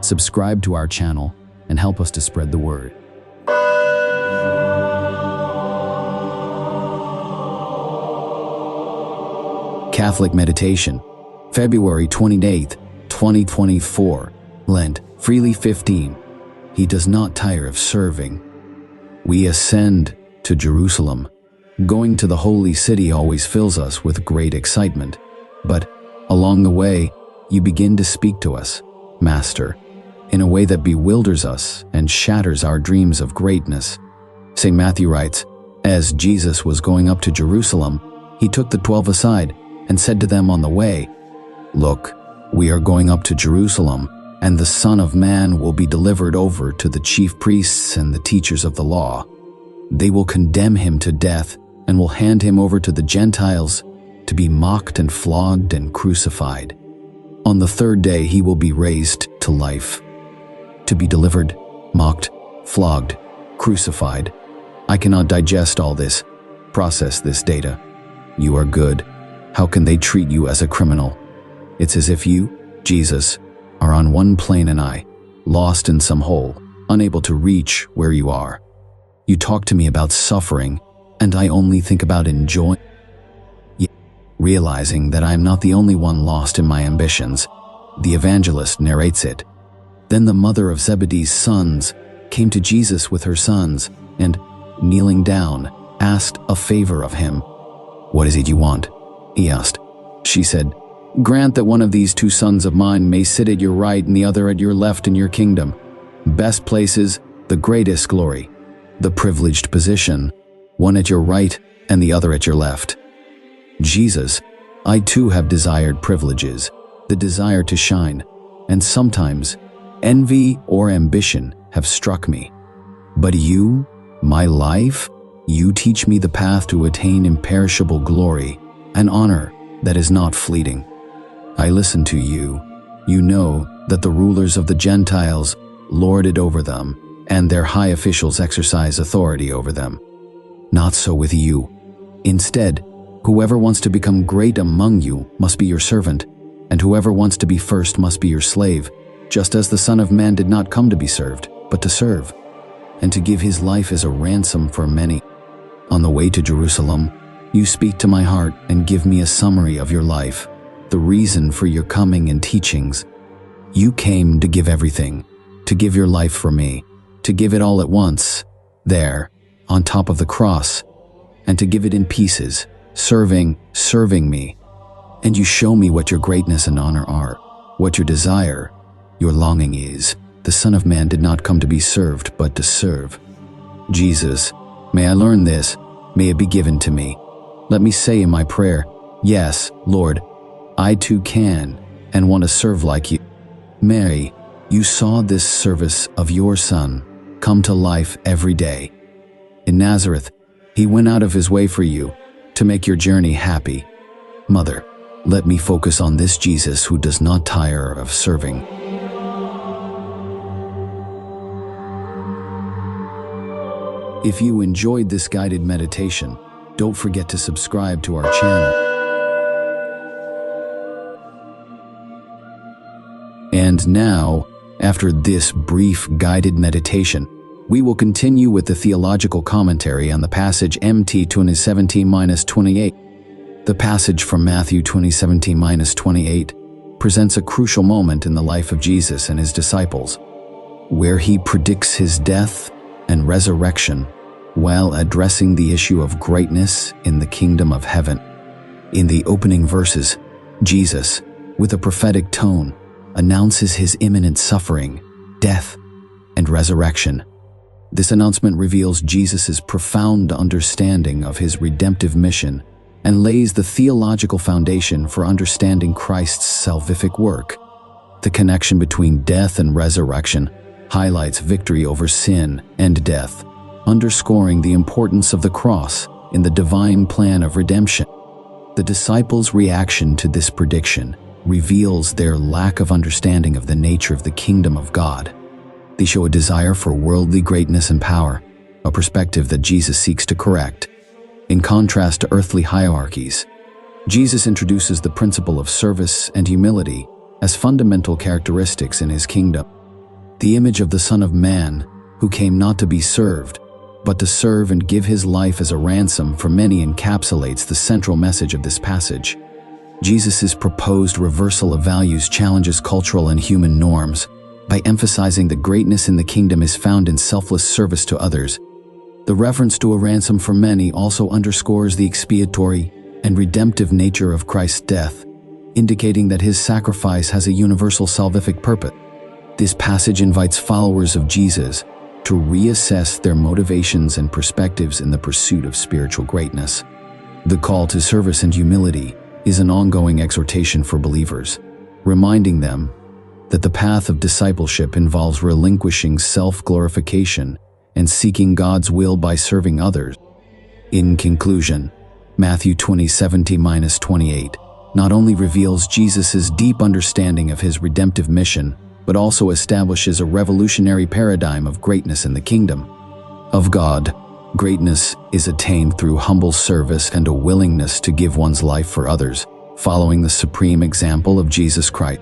Subscribe to our channel and help us to spread the word. Catholic Meditation, February 28, 2024, Lent, freely 15. He does not tire of serving. We ascend to Jerusalem. Going to the holy city always fills us with great excitement. But along the way, you begin to speak to us, Master, in a way that bewilders us and shatters our dreams of greatness. St. Matthew writes, as Jesus was going up to Jerusalem, he took the 12 aside and said to them on the way, "Look, we are going up to Jerusalem, and the Son of Man will be delivered over to the chief priests and the teachers of the law. They will condemn him to death and will hand him over to the Gentiles to be mocked and flogged and crucified. On the third day he will be raised to life." To be delivered, mocked, flogged, crucified. I cannot digest all this, process this data. You are good. How can they treat you as a criminal? It's as if you, Jesus, are on one plane and I, lost in some hole, unable to reach where you are. You talk to me about suffering, and I only think about enjoying. Yet, realizing that I am not the only one lost in my ambitions, the evangelist narrates it. Then the mother of Zebedee's sons came to Jesus with her sons, and, kneeling down, asked a favor of him. "What is it you want?" he asked. She said, "Grant that one of these two sons of mine may sit at your right and the other at your left in your kingdom. Best places, the greatest glory. The privileged position, one at your right and the other at your left." Jesus, I too have desired privileges, the desire to shine, and sometimes envy or ambition have struck me. But you, my life, you teach me the path to attain imperishable glory, an honor that is not fleeting. I listen to you. You know that the rulers of the Gentiles lord it over them, and their high officials exercise authority over them. Not so with you. Instead, whoever wants to become great among you must be your servant, and whoever wants to be first must be your slave, just as the Son of Man did not come to be served, but to serve, and to give his life as a ransom for many. On the way to Jerusalem, you speak to my heart and give me a summary of your life, the reason for your coming and teachings. You came to give everything, to give your life for me, to give it all at once, there, on top of the cross, and to give it in pieces, serving me. And you show me what your greatness and honor are, what your desire, your longing is. The Son of Man did not come to be served, but to serve. Jesus, may I learn this, may it be given to me. Let me say in my prayer, yes, Lord, I too can and want to serve like you. Mary, you saw this service of your Son come to life every day. In Nazareth, he went out of his way for you to make your journey happy. Mother, let me focus on this Jesus who does not tire of serving. If you enjoyed this guided meditation, don't forget to subscribe to our channel. And now, after this brief guided meditation, we will continue with the theological commentary on the passage MT 2017-28. The passage from Matthew 2017-28 presents a crucial moment in the life of Jesus and his disciples, where he predicts his death and resurrection while addressing the issue of greatness in the kingdom of heaven. In the opening verses, Jesus, with a prophetic tone, announces his imminent suffering, death, and resurrection. This announcement reveals Jesus' profound understanding of his redemptive mission and lays the theological foundation for understanding Christ's salvific work. The connection between death and resurrection highlights victory over sin and death, underscoring the importance of the cross in the divine plan of redemption. The disciples' reaction to this prediction reveals their lack of understanding of the nature of the kingdom of God. They show a desire for worldly greatness and power, a perspective that Jesus seeks to correct. In contrast to earthly hierarchies, Jesus introduces the principle of service and humility as fundamental characteristics in his kingdom. The image of the Son of Man, who came not to be served, but to serve and give his life as a ransom for many, encapsulates the central message of this passage. Jesus' proposed reversal of values challenges cultural and human norms by emphasizing that greatness in the kingdom is found in selfless service to others. The reference to a ransom for many also underscores the expiatory and redemptive nature of Christ's death, indicating that his sacrifice has a universal salvific purpose. This passage invites followers of Jesus to reassess their motivations and perspectives in the pursuit of spiritual greatness. The call to service and humility is an ongoing exhortation for believers, reminding them that the path of discipleship involves relinquishing self-glorification and seeking God's will by serving others. In conclusion, Matthew 20:17-28 not only reveals Jesus' deep understanding of his redemptive mission, but also establishes a revolutionary paradigm of greatness in the kingdom of God. Greatness is attained through humble service and a willingness to give one's life for others, following the supreme example of Jesus Christ.